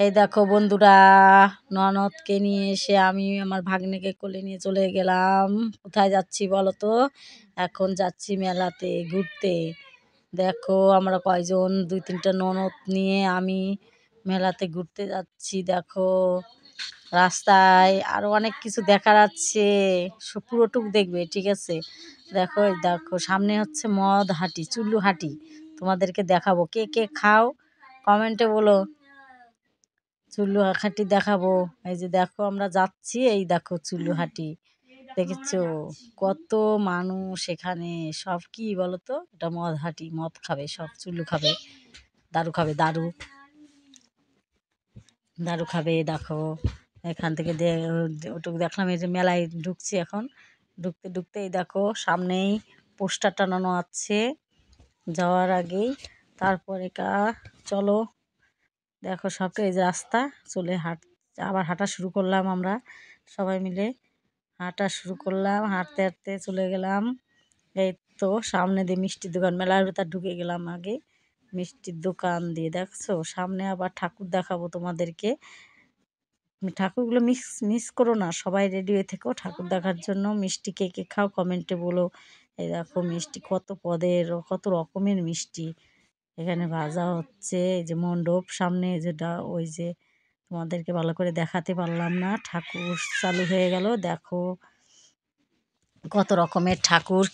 এই দেখো বন্ধুরা, ননদকে নিয়ে এসে আমি আমার ভাগ্নেকে কোলে নিয়ে চলে গেলাম। কোথায় যাচ্ছি বলো তো? এখন যাচ্ছি মেলাতে ঘুরতে। দেখো আমরা কয়জন, 2-3টা ননদ নিয়ে আমি মেলাতে ঘুরতে যাচ্ছি। দেখো রাস্তায় আরো অনেক কিছু দেখার আছে, পুরোটুক দেখবে, ঠিক আছে? দেখো এই দেখো সামনে হচ্ছে মদ হাঁটি, চুল্লু হাঁটি। তোমাদেরকে দেখাবো, কে কে খাও কমেন্টে বলো। চুল্লু হাঁটি দেখাবো। এই যে দেখো আমরা যাচ্ছি, এই দেখো চুল্লু হাঁটি, দেখেছো? কত মানুষ এখানে, সব কি বলতো, এটা মদ হাঁটি, মদ খাবে সব, চুল্লু খাবে, দারু খাবে, দারু দারু খাবে। দেখো এখান থেকে ওটুকু দেখলাম। এই যে মেলায় ঢুকছি এখন, ঢুকতে ঢুকতে এই দেখো সামনেই পোস্টার টানানো আছে যাওয়ার আগেই। তারপরে চলো দেখো সবটা, এই যে রাস্তা, চলে আবার হাঁটা শুরু করলাম আমরা সবাই মিলে, হাঁটা শুরু করলাম, হাঁটতে হাঁটতে চলে গেলাম। এই তো সামনে দিয়ে মিষ্টির দোকান, মেলার ভেতর ঢুকে গেলাম আগে, মিষ্টির দোকান দিয়ে। দেখছো সামনে আবার ঠাকুর দেখাবো তোমাদেরকে। ঠাকুরগুলো মিস মিস করো না, সবাই রেডি হয়ে থেকো ঠাকুর দেখার জন্য। মিষ্টি কে কে খাও কমেন্টে বলো। এই দেখো মিষ্টি কত পদের, কত রকমের মিষ্টি এখানে ভাজা হচ্ছে। এই যে মণ্ডপ সামনে, যেটা ওই যে তোমাদেরকে ভালো করে দেখাতে পারলাম না, ঠাকুর চালু হয়ে গেল। দেখো কত রকমের ঠাকুর,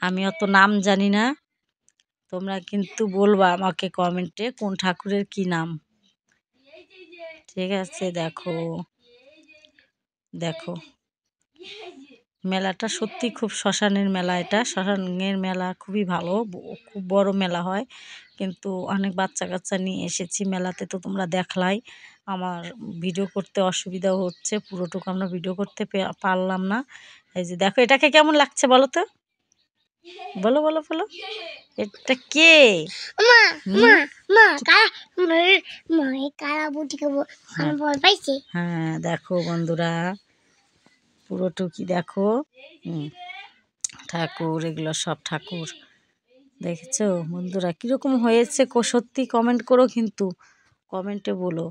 আমি অত নাম জানি না, তোমরা কিন্তু বলবা আমাকে কমেন্টে কোন ঠাকুরের কি নাম, ঠিক আছে? দেখো দেখো মেলাটা সত্যি খুব, শ্মশানের মেলা, এটা শ্মশানের মেলা, খুবই ভালো, খুব বড় মেলা হয়। কিন্তু অনেক বাচ্চা কাচ্চা নিয়ে এসেছি মেলাতে, তো তোমরা দেখলাই। আমার ভিডিও করতে অসুবিধাও হচ্ছে, পুরোটুকু আমরা ভিডিও করতে পারলাম না। এই যে দেখো এটাকে কেমন লাগছে বলো তো, বলো বলো বলো, এটা কে? হ্যাঁ দেখো বন্ধুরা পুরোটুকি দেখো, ঠাকুর, এগুলো সব ঠাকুর, দেখেছো বন্ধুরা কীরকম হয়েছে? সত্যি কমেন্ট করো কিন্তু, কমেন্টে বলো।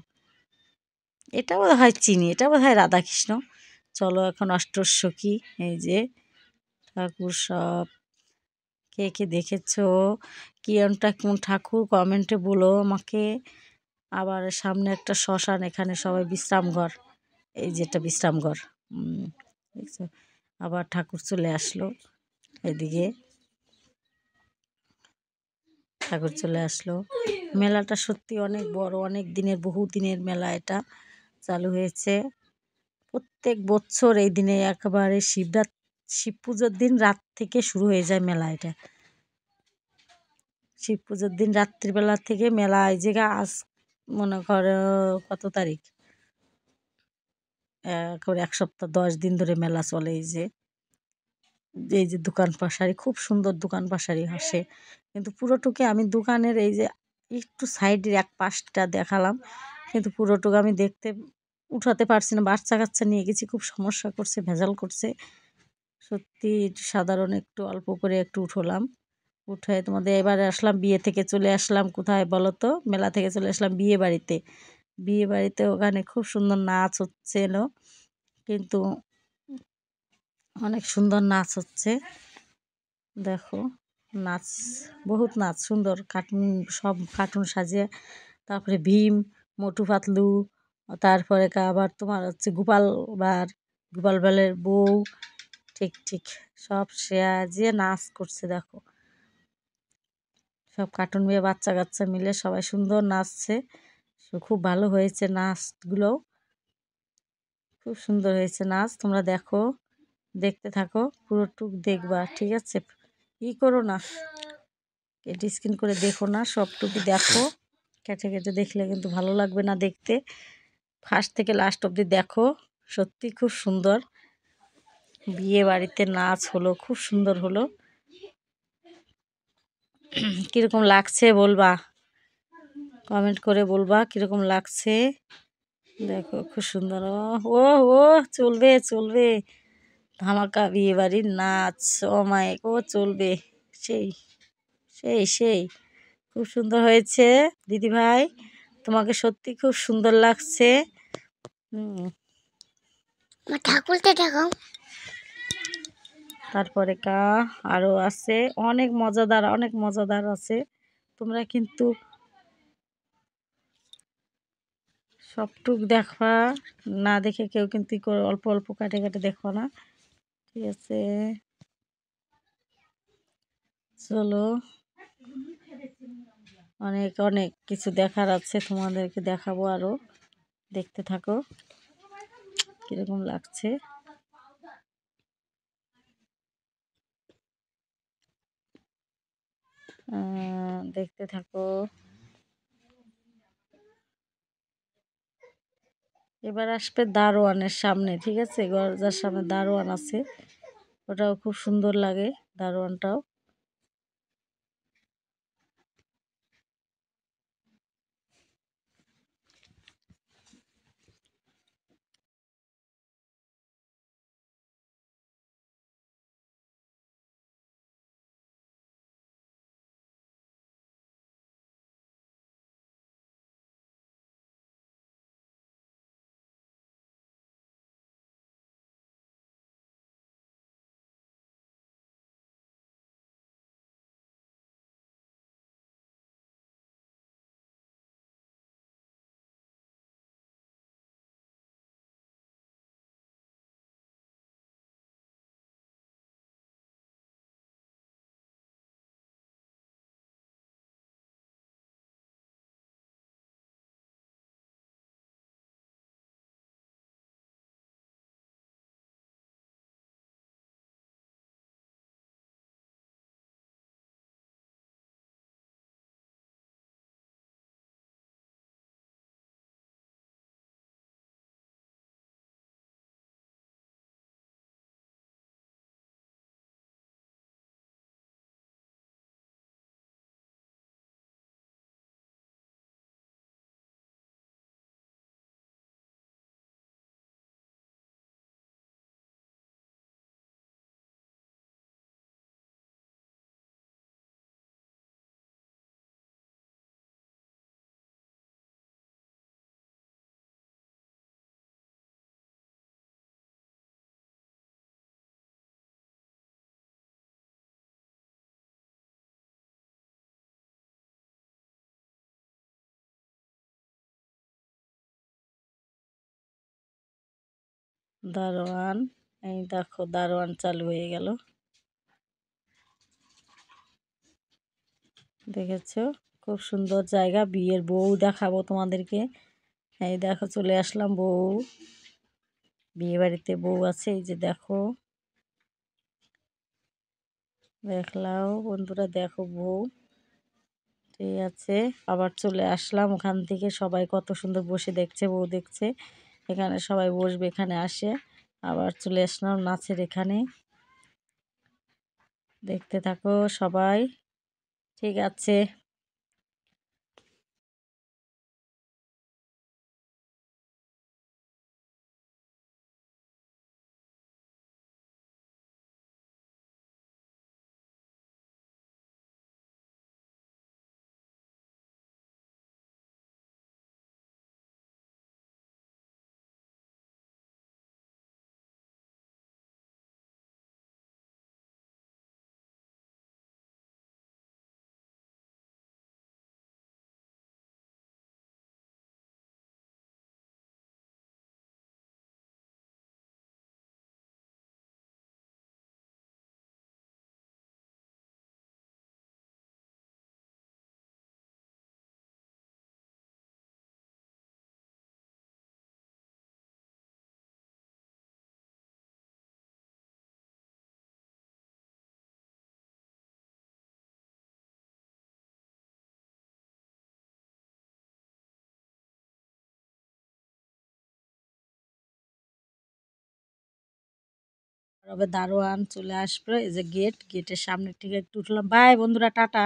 এটা বোধ হয় চিনি, এটা বোধ হয় রাধাকৃষ্ণ। চলো এখন অষ্টশ্বকী, এই যে ঠাকুর সব, কে কে দেখেছো, কোনটা কোন ঠাকুর কমেন্টে বলো আমাকে। আবার সামনে একটা শ্মশান, এখানে সবাই বিশ্রামঘর, এই যে এটা বিশ্রামঘর, দেখছো? আবার ঠাকুর চলে আসলো এদিকে, ঠাকুর চলে আসলো। মেলাটা সত্যি অনেক বড়, অনেক দিনের, বহু দিনের মেলা এটা চালু হয়েছে। প্রত্যেক বছর এই দিনে একেবারে শিব পুজোর দিন রাত থেকে শুরু হয়ে যায় মেলা। এটা শিব পুজোর দিন রাত্রিবেলা থেকে মেলা, এই জায়গা আজ মনে করো কত তারিখ, একেবারে 1 সপ্তাহ 10 দিন ধরে মেলা চলে। এই যে দোকান পাশারি, খুব সুন্দর দোকান পাশারি হাসে, কিন্তু পুরোটুকু আমি দোকানের এই যে একটু সাইডের এক পাশটা দেখালাম, কিন্তু পুরোটুকু আমি দেখতে উঠাতে পারছি না, বাচ্চা কাচ্চা নিয়ে গেছি, খুব সমস্যা করছে, ভেজাল করছে সত্যি। সাধারণ একটু অল্প করে একটু উঠলাম, উঠে তোমাদের এবারে আসলাম, বিয়ে থেকে চলে আসলাম কোথায় বলো তো, মেলা থেকে চলে আসলাম বিয়ে বাড়িতে। বিয়ে বাড়িতে ওখানে খুব সুন্দর নাচ হচ্ছিল, কিন্তু অনেক সুন্দর নাচ হচ্ছে। দেখো নাচ, বহুত নাচ, সুন্দর কার্টুন, সব কার্টুন সাজিয়ে, তারপরে ভীম, মোটু পাতলু, তারপরে আবার তোমার হচ্ছে গোপাল ভাঁড়ের বউ, ঠিক ঠিক সব সাজিয়ে নাচ করছে। দেখো সব কার্টুন মেয়ে বাচ্চা কাচ্চা মিলে সবাই সুন্দর নাচছে, খুব ভালো হয়েছে নাচগুলো, খুব সুন্দর হয়েছে নাচ। তোমরা দেখো, দেখতে থাকো, পুরোটুক দেখবা, ঠিক আছে? করো না, কেটে স্ক্রিন করে দেখো না, সবটুকু দেখো, কেটে কেটে দেখলে কিন্তু ভালো লাগবে না দেখতে। ফার্স্ট থেকে লাস্ট অবধি দেখো, সত্যি খুব সুন্দর বিয়ে বাড়িতে নাচ হলো, খুব সুন্দর হলো। কীরকম লাগছে বলবা, কমেন্ট করে বলবা কীরকম লাগছে। দেখো খুব সুন্দর, ও ও চলবে চলবে, ধামাকা বিয়ে বাড়ির নাচ, ও মাই, ও চলবে, সেই সেই সেই, খুব সুন্দর হয়েছে দিদিভাই, তোমাকে সত্যি খুব সুন্দর লাগছে। ঠাকুরটা দেখাও। তারপরে আরো আছে অনেক মজাদার আছে। তোমরা কিন্তু সবটুক দেখবা, না দেখে কেউ কিন্তু অল্প অল্প কাটে কাটে দেখো না, ঠিক আছে? চলো, অনেক অনেক কিছু দেখার আছে, তোমাদেরকে দেখাবো আরো, দেখতে থাকো কিরকম লাগছে। দেখতে থাকো। এবার আসবে দারোয়ানের সামনে, ঠিক আছে? দরজার সামনে দারোয়ান আছে, ওটাও খুব সুন্দর লাগে, দারোয়ানটাও। দারোয়ান, এই দেখো দারোয়ান চালু হয়ে গেল, দেখেছো? খুব সুন্দর জায়গা। বিয়ের বউ দেখাবো তোমাদেরকে। এই দেখো চলে আসলাম, বউ, বিয়ে বাড়িতে বউ আছে, এই যে দেখো, দেখলাও বন্ধুরা, দেখো বউ, ঠিক আছে? আবার চলে আসলাম ওখান থেকে, সবাই কত সুন্দর বসে দেখছে, বউ দেখছে, এখানে সবাই বসবে, এখানে আসে। আবার চলে আসলাম নাচের এখানে, দেখতে থাকো সবাই, ঠিক আছে? তবে দারোয়ান চলে আসবে, এই যে গেটের সামনে, ঠিক একটু উঠলাম। বাই বন্ধুরা, টাটা।